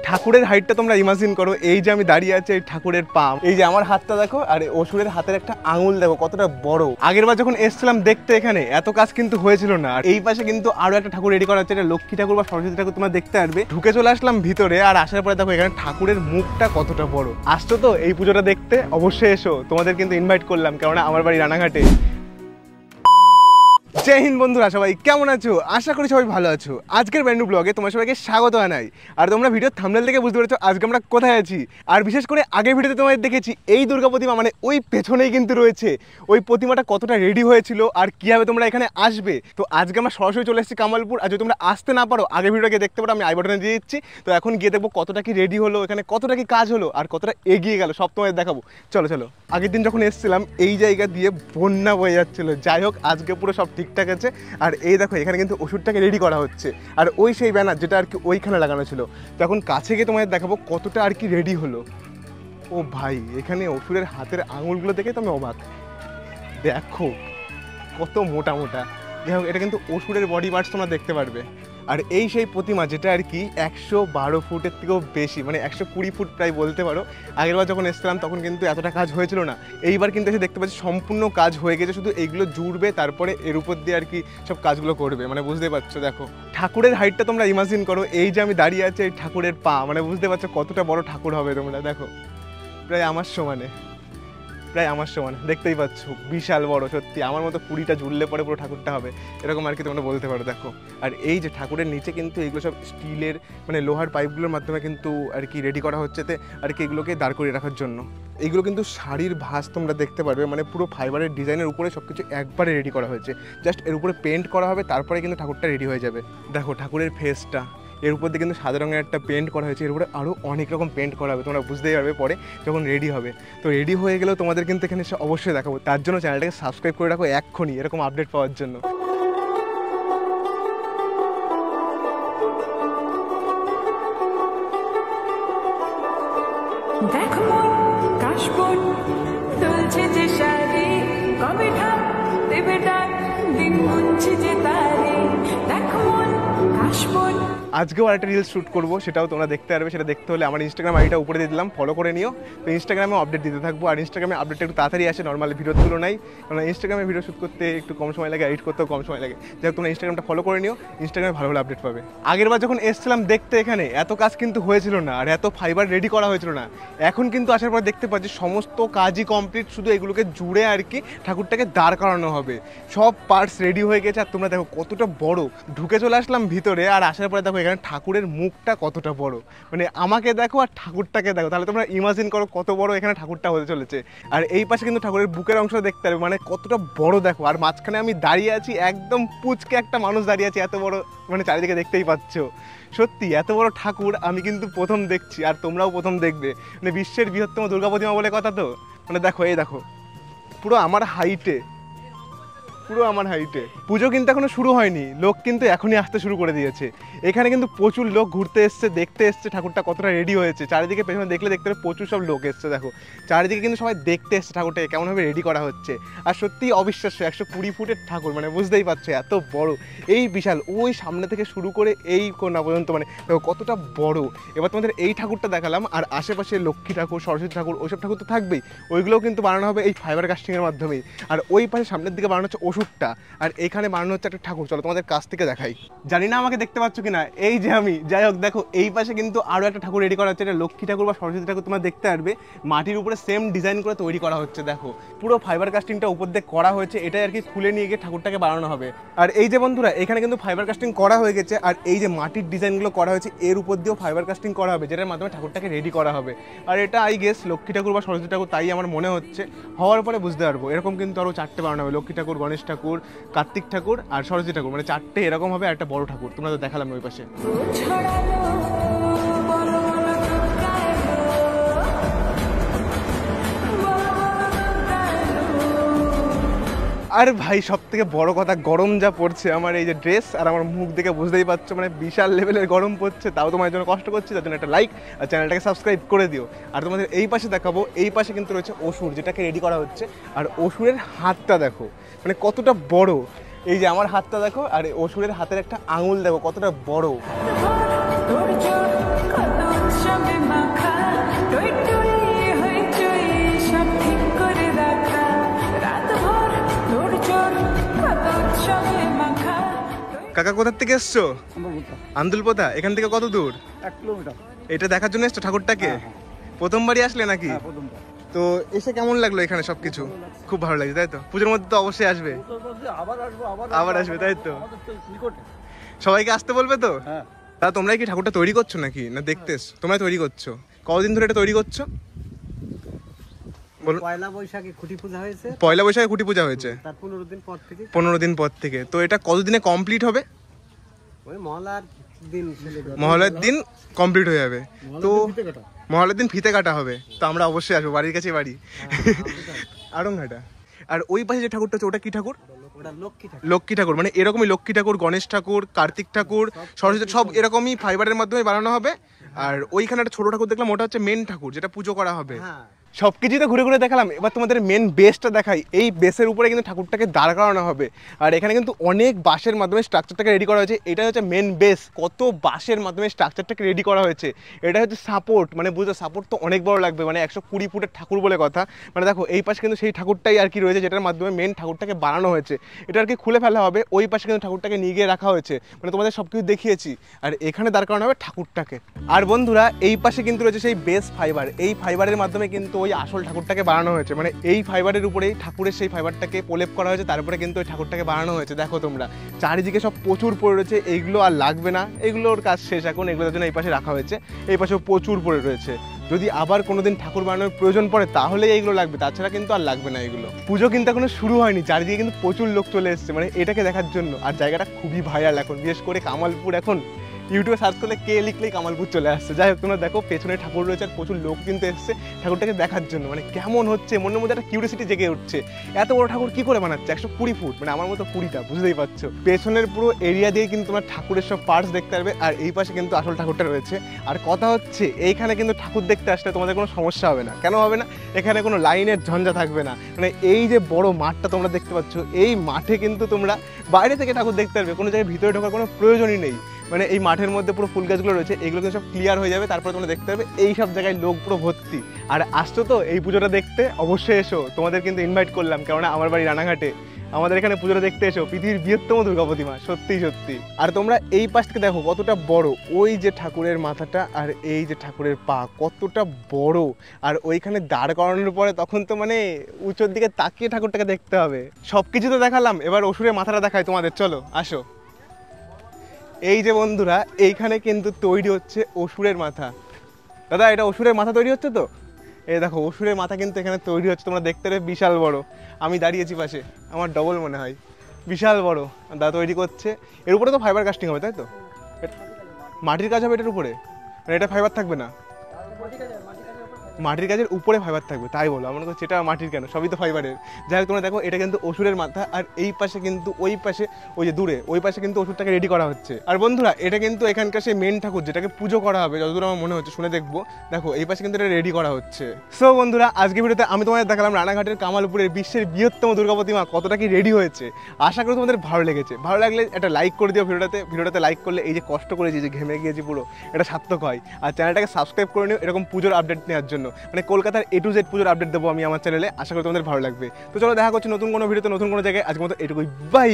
ঠাকুরের হাইটটা তোমরা ইমাজিন করো, এই যে আমি দাঁড়িয়ে আছি এই ঠাকুরের পা, এই যে আমার হাতটা দেখো, আর অসুরের হাতের একটা আঙুল দেখো কতটা বড়। আগের বার যখন এসেছিলাম দেখতে এখানে এত কাজ কিন্তু হয়েছিল না। আর এই পাশে কিন্তু আরো একটা ঠাকুর রেডি করা হচ্ছে, এটা লক্ষ্মী ঠাকুর বা সরস্বতী ঠাকুর তোমরা দেখতে আসবে। ঢুকে চলে আসলাম ভিতরে, আর আসার পরে দেখো এখানে ঠাকুরের মুখটা কতটা বড়। আসছো তো এই পুজোটা দেখতে? অবশ্যই এসো, তোমাদের কিন্তু ইনভাইট করলাম, কেননা আমার বাড়ি রানাঘাটে। জয় হিন্দ বন্ধুরা, সবাই কেমন আছো? আশা করি সবাই ভালো আছো। আজকের ব্র্যান্ড নিউ ব্লগে তোমার সবাইকে স্বাগত জানাই। আর তোমরা ভিডিওর থাম্বনেল থেকে বুঝতে পেরেছো আজকে আমরা কোথায় আছি। আর বিশেষ করে আগের ভিডিওতে তোমাদের দেখেছি এই দুর্গা প্রতিমা, মানে ওই পেছনেই কিন্তু রয়েছে ওই প্রতিমাটা কতটা রেডি হয়েছিল আর কীভাবে তোমরা এখানে আসবে। তো আজকে আমরা সরাসরি চলে এসেছি কামালপুর। আর যদি তোমরা আসতে না পারো আগের ভিডিওটাকে দেখতে পারো, আমি আই বাটনে দিয়ে দিচ্ছি। তো এখন গিয়ে দেখবো কতটা কি রেডি হলো, এখানে কতটা কি কাজ হলো আর কতটা এগিয়ে গেল, সব তোমাদের দেখাবো। চলো চলো। আগের দিন যখন এসেছিলাম এই জায়গা দিয়ে বন্যা বয়ে যাচ্ছিলো, যাই হোক আজকে পুরো সব ঠিকঠাক আছে। আর এই দেখো এখানে কিন্তু ওষুধটাকে রেডি করা হচ্ছে, আর ওই সেই ব্যানার যেটা আর কি ওইখানে লাগানো ছিল। তো এখন কাছে গিয়ে তোমাদের দেখাবো কতটা আর কি রেডি হলো। ও ভাই, এখানে অসুরের হাতের আঙুলগুলো দেখে তো আমি অবাক। দেখো কত মোটা মোটা। যাই হোক এটা কিন্তু অসুরের বডি পার্টস তোমরা দেখতে পারবে। আর এই সেই প্রতিমা যেটা আর কি 112 ফুটের থেকেও বেশি, মানে 120 ফুট প্রায় বলতে পারো। আগেরবার যখন এসেছিলাম তখন কিন্তু এতটা কাজ হয়েছিল না। এইবার কিন্তু এসে দেখতে পাচ্ছি সম্পূর্ণ কাজ হয়ে গেছে, শুধু এইগুলো জুড়বে, তারপরে এর উপর দিয়ে আর কি সব কাজগুলো করবে। মানে বুঝতে পারছো, দেখো ঠাকুরের হাইটটা তোমরা ইমাজিন করো, এই যে আমি দাঁড়িয়ে আছি এই ঠাকুরের পা, মানে বুঝতে পারছো কতটা বড় ঠাকুর হবে। তোমরা দেখো প্রায় আমার সমানে, প্রায় আমার সমান, দেখতেই পাচ্ছ বিশাল বড়। সত্যি আমার মতো 20টা ঝুললে পরে পুরো ঠাকুরটা হবে এরকম আর কি তোমরা বলতে পারো। দেখো আর এই যে ঠাকুরের নিচে কিন্তু এগুলো সব স্টিলের মানে লোহার পাইপগুলোর মাধ্যমে কিন্তু আর কি রেডি করা হচ্ছে, আর কি এগুলোকে দাঁড় করিয়ে রাখার জন্য। এইগুলো কিন্তু শাড়ির ভাঁজ তোমরা দেখতে পারবে, মানে পুরো ফাইবারের ডিজাইনের উপরে সব কিছু একবারে রেডি করা হয়েছে। জাস্ট এর উপরে পেন্ট করা হবে, তারপরে কিন্তু ঠাকুরটা রেডি হয়ে যাবে। দেখো ঠাকুরের ফেসটা, এর উপর দিয়ে কিন্তু সাদা রঙের একটা পেন্ট করা হয়েছে, এর উপরে আরও অনেক রকম পেন্ট করা হবে, তোমরা বুঝতেই পারবে পরে যখন রেডি হবে। তো রেডি হয়ে গেলেও তোমাদের কিন্তু এখানে অবশ্যই দেখাবো, তার জন্য চ্যানেলটাকে সাবস্ক্রাইব করে রাখো এক্ষুনি এরকম আপডেট পাওয়ার জন্য। দেখো কাশবন দুলছে যে শাড়ি, কবে ঢাক দেবে ডাক, দিন গুনছে যে তারে, দেখো কাশবন। আজকেও আরেকটা রিলস শ্যুট করবো, সেটাও তোমরা দেখতে পারবে। সেটা দেখতে হলে আমার ইনস্টাগ্রাম আইডিটা উপরে দিয়ে দিলাম, ফলো করে নিও। তো ইনস্টাগ্রামে আপডেট দিতে থাকবো, আর ইনস্টাগ্রামে আপডেটটা একটু তাড়াতাড়ি আসে নর্মাল ভিডিওর তুলনায়, কারণ ইনস্টাগ্রামে ভিডিও শ্যুট করতে একটু কম সময় লাগে, এডিট করতেও কম সময় লাগে। যাই হোক তোমরা ইনস্টাগ্রামটা ফলো করে নিও, ইনস্টাগ্রামে ভালো ভালো আপডেট পাবে। আগের বার যখন এসেছিলাম দেখতে এখানে এত কাজ কিন্তু হয়েছিল না, আর এত ফাইবার রেডি করা হয়েছিল না। এখন কিন্তু আসার পর দেখতে পাচ্ছি সমস্ত কাজই কমপ্লিট, শুধু এগুলোকে জুড়ে আর কি ঠাকুরটাকে দাঁড় করানো হবে। সব পার্টস রেডি হয়ে গেছে, আর তোমরা দেখো কতটা বড়। ঢুকে চলে আসলাম ভিতরে, আর আসার পরে দেখো এখানে ঠাকুরের মুখটা কতটা বড়, মানে আমাকে দেখো আর ঠাকুরটাকে দেখো, তাহলে তোমরা ইমাজিন করো কত বড় এখানে ঠাকুরটা হতে চলেছে। আর এই পাশে কিন্তু ঠাকুরের বুকের অংশ দেখতে পারবে, মানে কতটা বড় দেখো। আর মাঝখানে আমি দাঁড়িয়ে আছি, একদম পুচকে একটা মানুষ দাঁড়িয়ে আছে, এত বড়, মানে চারিদিকে দেখতেই পাচ্ছ। সত্যি এত বড় ঠাকুর আমি কিন্তু প্রথম দেখছি, আর তোমরাও প্রথম দেখবে। মানে বিশ্বের বৃহত্তম দুর্গা প্রতিমা বলে কথা তো। মানে দেখো এই দেখো পুরো আমার হাইটে, পুরো আমার হাইটে। পুজো কিন্তু এখনো শুরু হয়নি, লোক কিন্তু এখনই আসতে শুরু করে দিয়েছে। এখানে কিন্তু প্রচুর লোক ঘুরতে এসছে, দেখতে এসছে ঠাকুরটা কতটা রেডি হয়েছে। চারিদিকে পেছনে দেখলে দেখতে পাবে প্রচুর সব লোক এসছে। দেখো চারিদিকে কিন্তু সবাই দেখতে এসছে ঠাকুরটাকে কেমনভাবে রেডি করা হচ্ছে। আর সত্যিই অবিশ্বাস্য, 120 ফুটের ঠাকুর, মানে বুঝতেই পারছো এত বড়, এই বিশাল। ওই সামনে থেকে শুরু করে এই কোনা পর্যন্ত, মানে দেখো কতটা বড়। এবার তোমাদের এই ঠাকুরটা দেখালাম, আর আশেপাশে লক্ষ্মী ঠাকুর, সরস্বতী ঠাকুর, ওইসব ঠাকুর তো থাকবেই, ওইগুলোও কিন্তু বানানো হবে এই ফাইবার কাস্টিংয়ের মাধ্যমেই। আর ওই পাশে সামনের দিকে বানানো হচ্ছে ওষুধটা, আর এখানে বানানো হচ্ছে একটা ঠাকুর। চলো তোমাদের কাছ থেকে দেখাই, জানি না আমাকে দেখতে পাচ্ছ কিনা, এই যে আমি। যাই হোক দেখো এই পাশে কিন্তু আরও একটা ঠাকুর রেডি করা হচ্ছে, এটা লক্ষ্মী ঠাকুর বা সরস্বতী ঠাকুর তোমরা দেখতে পারবে। মাটির উপরে সেম ডিজাইন করে তৈরি করা হচ্ছে। দেখো পুরো ফাইবার কাস্টিংটা উপর দিয়ে করা হয়েছে, এটাই আর কি খুলে নিয়ে গিয়ে ঠাকুরটাকে বানানো হবে। আর এই যে বন্ধুরা এখানে কিন্তু ফাইবার কাস্টিং করা হয়ে গেছে, আর এই যে মাটির ডিজাইনগুলো করা হয়েছে এর উপর দিয়েও ফাইবার কাস্টিং করা হবে, যেটার মাধ্যমে ঠাকুরটাকে রেডি করা হবে। আর এটা আই গেস লক্ষ্মী ঠাকুর বা সরস্বতী ঠাকুর, তাই আমার মনে হচ্ছে। হওয়ার পরে বুঝতে পারবো। এরকম কিন্তু আরও 4টে বানানো হবে, লক্ষ্মী ঠাকুর, গণেশ ঠাকুর, কার্তিক ঠাকুর আর সরস্বতী ঠাকুর, মানে 4টে এরকম হবে। আর একটা বড় ঠাকুর তোমরা তো দেখালাম ওই পাশে। আর ভাই সব থেকে বড় কথা, গরম যা পড়ছে, আমার এই যে ড্রেস আর আমার মুখ দেখে বুঝতেই পারছো, মানে বিশাল লেভেলের গরম পড়ছে। তাও তোমার জন্য কষ্ট করছি, তার জন্য একটা লাইক আর চ্যানেলটাকে সাবস্ক্রাইব করে দিও। আর তোমাদের এই পাশে দেখাবো, এই পাশে কিন্তু রয়েছে অসুর, যেটাকে রেডি করা হচ্ছে। আর অসুরের হাতটা দেখো, মানে কতটা বড়। এই যে আমার হাতটা দেখো, আর অসুরের হাতের একটা আঙুল দেখো কতটা বড়। কাকা কোথা থেকে এসছো? আন্দুলপোতা। এখান থেকে কত দূর? 1 কিলোমিটার। এটা দেখার জন্য এসছো ঠাকুরটাকে? প্রথমবারই আসলে নাকি? তো এসে কেমন লাগলো এখানে সবকিছু? খুব ভালো লাগছে তাই তো? পুজোর মধ্যে তো অবশ্যই আসবে। আবার আসবে তাই তো? সবাইকে আসতে বলবে তো? তা তোমরা কি ঠাকুরটা তৈরি করছো নাকি না দেখতে এসছো? তোমরা তৈরি করছো? কতদিন ধরে এটা তৈরি করছো? পয়লা বৈশাখে খুঁটি পূজা হয়েছে। পয়লা বৈশাখে খুঁটি পূজা হয়েছে, তার 15 দিন পর থেকে। 15 দিন পর থেকে। তো এটা কতদিনে কমপ্লিট হবে? ওই মহলার দিন, মহলার দিন কমপ্লিট হয়ে যাবে। তো মহলার দিন ফিতে কাটা হবে। তো আমরা অবশ্যই আসবো, বাড়ির কাছে বাড়ি আড়ংঘাটা। আর ওই পাশে যে ঠাকুরটা আছে ওটা কি ঠাকুর? লক্ষ্মী ঠাকুর। মানে এরকমই লক্ষ্মী ঠাকুর, গণেশ ঠাকুর, কার্তিক ঠাকুর, সরস্বতী, সব এরকমই ফাইবারের মাধ্যমে বানানো হবে। আর ওইখানে একটা ছোট ঠাকুর দেখলাম, ওটা হচ্ছে মেন ঠাকুর যেটা পুজো করা হবে। সবকিছুই তো ঘুরে ঘুরে দেখালাম, এবার তোমাদের মেন বেসটা দেখাই। এই বেসের উপরে কিন্তু ঠাকুরটাকে দাঁড় করানো হবে। আর এখানে কিন্তু অনেক বাঁশের মাধ্যমে স্ট্রাকচারটাকে রেডি করা হয়েছে। এটা হচ্ছে মেন বেস। কত বাঁশের মাধ্যমে স্ট্রাকচারটাকে রেডি করা হয়েছে। এটা হচ্ছে সাপোর্ট, মানে বুঝতে, সাপোর্ট তো অনেক বড় লাগবে, মানে 120 ফুটের ঠাকুর বলে কথা। মানে দেখো এই পাশে কিন্তু সেই ঠাকুরটাই আর কি রয়েছে, যেটার মাধ্যমে মেন ঠাকুরটাকে বানানো হয়েছে। এটা আর কি খুলে ফেলা হবে। ওই পাশে কিন্তু ঠাকুরটাকে নিয়ে গিয়ে রাখা হয়েছে, মানে তোমাদের সব কিছু দেখিয়েছি। আর এখানে দাঁড় করানো হবে ঠাকুরটাকে। আর বন্ধুরা এই পাশে কিন্তু রয়েছে সেই বেস ফাইবার। এই ফাইবারের মাধ্যমে কিন্তু ওই আসল ঠাকুরটাকে বানানো হয়েছে। মানে এই ফাইবারের উপরেই ঠাকুরের সেই ফাইবারটাকে প্রলেপ করা হয়েছে, তারপরে কিন্তু ওই ঠাকুরটাকে বানানো হয়েছে। দেখো তোমরা চারিদিকে সব প্রচুর পড়ে রয়েছে। এইগুলো আর লাগবে না, এগুলোর কাজ শেষ এখন। এগুলোর জন্য এই পাশে রাখা হয়েছে। এই পাশেও প্রচুর পড়ে রয়েছে। যদি আবার কোনোদিন ঠাকুর বানানোর প্রয়োজন পড়ে তাহলে এইগুলো লাগবে, তাছাড়া কিন্তু আর লাগবে না এগুলো। পুজো কিন্তু এখনো শুরু হয়নি, চারিদিকে কিন্তু প্রচুর লোক চলে এসছে মানে এটাকে দেখার জন্য। আর জায়গাটা খুবই ভাইরাল এখন, বিশেষ করে কামালপুর। এখন ইউটিউবে সার্চ করলে কে লিখলেই কামালপুর চলে আসছে। যাই হোক, তোমরা দেখো পেছনে ঠাকুর রয়েছে আর প্রচুর লোক কিন্তু এসছে ঠাকুরটাকে দেখার জন্য। মানে কেমন হচ্ছে, মনের মধ্যে একটা কিউরিয়াসিটি জেগে উঠছে। এত বড় ঠাকুর কি করে বানাচ্ছে? 120 ফুট, মানে আমার মতো 20টা, বুঝতেই পারছো। পেছনের পুরো এরিয়া দিয়ে কিন্তু তোমরা ঠাকুরের সব পার্টস দেখতে পারবে। আর এই পাশে কিন্তু আসল ঠাকুরটা রয়েছে। আর কথা হচ্ছে এইখানে কিন্তু ঠাকুর দেখতে আসলে তোমাদের কোনো সমস্যা হবে না। কেন হবে না? এখানে কোনো লাইনের ঝঞ্ঝা থাকবে না। মানে এই যে বড় মাঠটা তোমরা দেখতে পাচ্ছ, এই মাঠে কিন্তু তোমরা বাইরে থেকে ঠাকুর দেখতে পারবে, কোনো জায়গায় ভিতরে ঢোকার কোনো প্রয়োজনই নেই। মানে এই মাঠের মধ্যে পুরো ফুল গাছগুলো রয়েছে, এগুলো কিন্তু সব ক্লিয়ার হয়ে যাবে, তারপরে তোমরা দেখতে পাবে এই সব জায়গায় লোক পুরো ভর্তি। আর আসছো তো এই পুজোটা দেখতে, অবশ্যই এসো। তোমাদের কিন্তু ইনভাইট করলাম, কেননা আমার বাড়ি রানাঘাটে। আমাদের এখানে পুজোটা দেখতে এসো, পৃথিবীর বৃহত্তম দুর্গা প্রতিমা, সত্যি সত্যি। আর তোমরা এই পাশ থেকে দেখো কতটা বড়, ওই যে ঠাকুরের মাথাটা আর এই যে ঠাকুরের পা কতটা বড়। আর ওইখানে দাঁড় করানোর পরে তখন তো মানে উঁচুর দিকে তাকিয়ে ঠাকুরটাকে দেখতে হবে। সব কিছু তো দেখালাম, এবার অসুরের মাথাটা দেখাই তোমাদের, চলো আসো। এই যে বন্ধুরা, এইখানে কিন্তু তৈরি হচ্ছে অসুরের মাথা। দাদা, এটা অসুরের মাথা তৈরি হচ্ছে তো? এই দেখো অসুরের মাথা কিন্তু এখানে তৈরি হচ্ছে, তোমরা দেখতে পাবে, বিশাল বড়। আমি দাঁড়িয়েছি পাশে, আমার ডবল মনে হয়, বিশাল বড়। দাদা তৈরি করছে। এর উপরে তো ফাইবার কাস্টিং হবে তাই তো? মাটির কাজ হবে এটার উপরে? মানে এটা ফাইবার থাকবে না? মাটির কাজের উপরে ফাইবার থাকবে তাই বলো? আমার কাছে এটা মাটির কেন, সবই তো ফাইবারের। যাই হোক, তোমরা দেখো এটা কিন্তু অসুরের মাথা। আর এই পাশে কিন্তু ওই পাশে, ওই যে দূরে ওই পাশে কিন্তু অসুরটাকে রেডি করা হচ্ছে। আর বন্ধুরা এটা কিন্তু এখানকার সেই মেন ঠাকুর যেটাকে পুজো করা হবে, যতদূর আমার মনে হচ্ছে, শুনে দেখবো। দেখো এই পাশে কিন্তু এটা রেডি করা হচ্ছে। সো বন্ধুরা, আজকে ভিডিওতে আমি তোমাদের দেখালাম রানাঘাটের কামালপুরের বিশ্বের বৃহত্তম দুর্গা প্রতিমা কতটা কি রেডি হয়েছে। আশা করি তোমাদের ভালো লেগেছে। ভালো লাগলে একটা লাইক করে দিও ভিডিওটাতে লাইক করলে এই যে কষ্ট করেছি, যে ঘেমে গিয়েছি পুরো, এটা সার্থক হয়। আর চ্যানেলটাকে সাবস্ক্রাইব করে নিও এরকম পুজোর আপডেট নেওয়ার জন্য। মানে কলকাতার A to Z পুজোর আপডেট দেবো আমি আমার চ্যানেলে। আশা করি তোমাদের ভালো লাগবে। তো চলো দেখা করছি নতুন কোনো ভিডিওতে, নতুন কোনো জায়গায়। আজকের মতো এটুকুই, বাই।